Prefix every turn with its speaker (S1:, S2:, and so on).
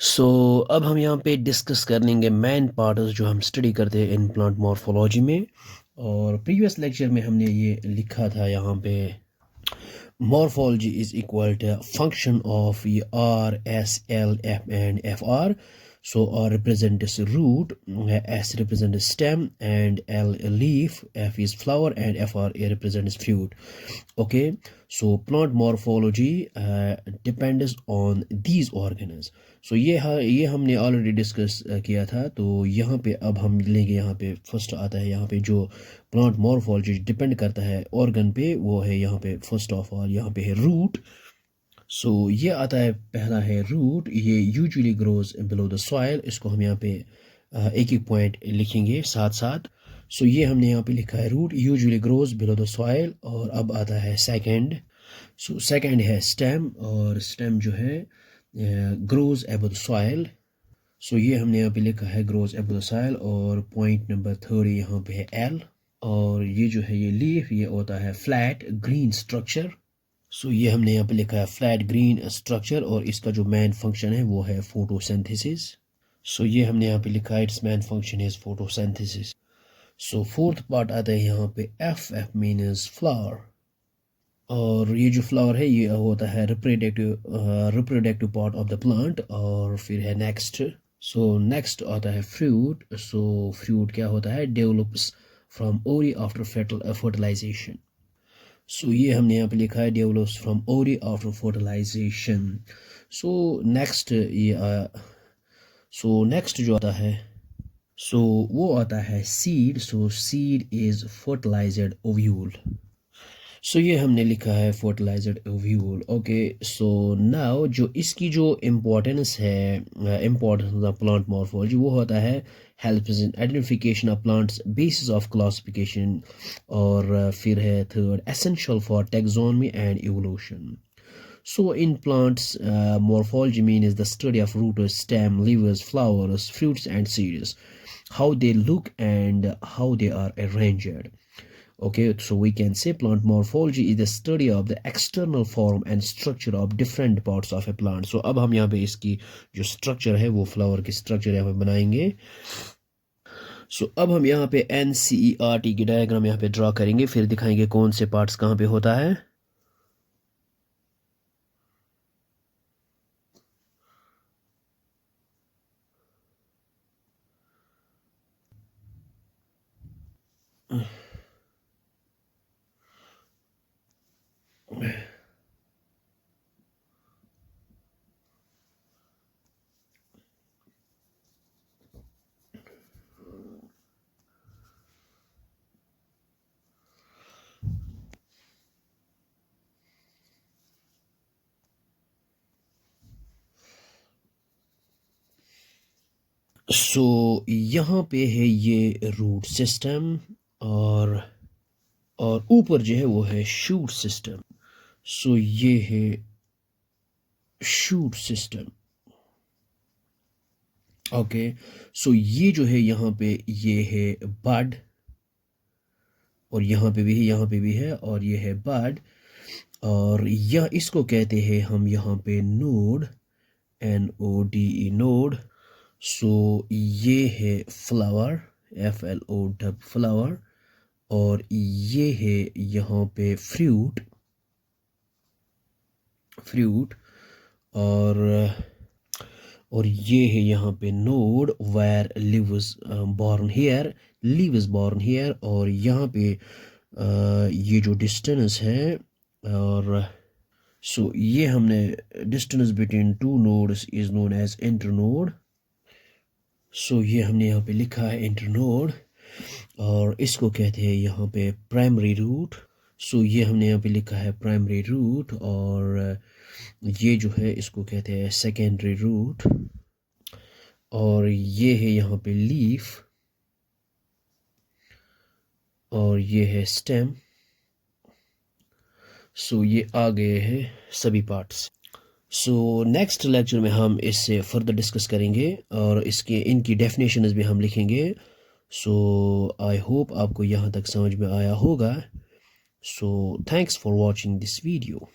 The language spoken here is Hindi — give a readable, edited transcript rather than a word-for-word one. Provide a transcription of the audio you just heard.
S1: सो अब हम यहाँ पे डिस्कस कर लेंगे मेन पार्ट्स जो हम स्टडी करते हैं इन प्लांट मॉर्फोलॉजी में। और प्रीवियस लेक्चर में हमने ये लिखा था यहाँ पे morphology is equal to function of R, S, L, F and FR. So R represents root, S represents stem and L leaf, F is flower and FR represents fruit. Okay, so plant morphology depends on these organs. So ये हमने ऑलरेडी डिस्कस किया था। तो यहाँ पे अब हम लेंगे, यहाँ पे फर्स्ट आता है यहाँ पे जो प्लांट मॉर्फोलॉजी डिपेंड करता है ऑर्गन पे, वो है यहाँ पे फर्स्ट ऑफ ऑल यहाँ पे है रूट। सो ये आता है, पहला है रूट। ये usually grows below the soil. इसको हम यहाँ पे एक एक पॉइंट लिखेंगे साथ साथ। सो ये हमने यहाँ पे लिखा है root usually grows below the soil. और अब आता है सेकंड। सो सेकंड है स्टेम, और स्टेम जो है grows above the soil. So ये हमने यहाँ पे लिखा है ग्रोज अबव द सॉइल। और पॉइंट नंबर थर्ड यहाँ पे है एल। और ये जो है ये लीफ, ये होता है फ्लैट ग्रीन स्ट्रक्चर। सो ये हमने यहाँ पे लिखा है फ्लैट ग्रीन स्ट्रक्चर, और इसका जो मेन फंक्शन है वो है फोटोसिंथेसिस। सो ये हमने यहाँ पे लिखा है it's main function is photosynthesis. So fourth part आता है यहाँ पे एफ। F means flower. और ये जो फ्लावर है ये होता है reproductive part of the plant. और फिर है नेक्स्ट। सो नेक्स्ट आता है फ्रूट। सो फ्रूट क्या होता है, develops from ovary after fertilisation. So ये हमने यहाँ पे लिखा है develops from ovary after fertilisation. So next next जो आता है, वो आता है seed. So seed is fertilised ovule. So ये हमने लिखा है fertilised ovule. Okay, so now जो इसकी जो इम्पोर्टेंस है, इम्पोर्टेंस ऑफ प्लांट मॉर्फोलॉजी, वो होता है help in identification of plants, basis of classification. और फिर है third essential for taxonomy and evolution. So in plants, morphology means the study of roots, stem, leaves, flowers, fruits and seeds, how they look and how they are arranged. Okay, so we can say plant morphology is the study of the external form and structure of different parts of a plant. So अब हम यहाँ पे इसकी जो structure है वो flower की structure यहाँ पे बनाएंगे। So अब हम यहाँ पे NCERT की डायग्राम यहाँ पे ड्रा करेंगे, फिर दिखाएंगे कौन से पार्ट्स कहाँ पे होता है। सो यहाँ पे है ये रूट सिस्टम, और ऊपर जो है वो है शूट सिस्टम। सो ये है शूट सिस्टम। ओके, सो ये जो है यहाँ पे ये है बड, और यहाँ पे भी है, यहाँ पे भी है, और ये है बड। और यह इसको कहते हैं हम यहाँ पे नोड, NODE नोड। सो ये है फ्लावर, FLOW फ्लावर। और ये है यहाँ पे फ्रूट। और ये है यहाँ पे node where leaf is born here. और यहाँ पे ये जो डिस्टेंस है, और सो ये हमने distance between two nodes is known as internode. So ये हमने यहाँ पे लिखा है इंटरनोड, और इसको कहते हैं यहाँ पे प्राइमरी रूट। सो ये हमने यहाँ पे लिखा है प्राइमरी रूट। और ये जो है इसको कहते हैं सेकेंडरी रूट। और ये है यहाँ पे लीफ, और ये है स्टेम। सो ये आ गए हैं सभी पार्ट्स। सो नेक्स्ट लेक्चर में हम इससे फर्दर डिस्कस करेंगे, और इनकी डेफिनेशंस भी हम लिखेंगे। सो आई होप आपको यहाँ तक समझ में आया होगा। So thanks for watching this video.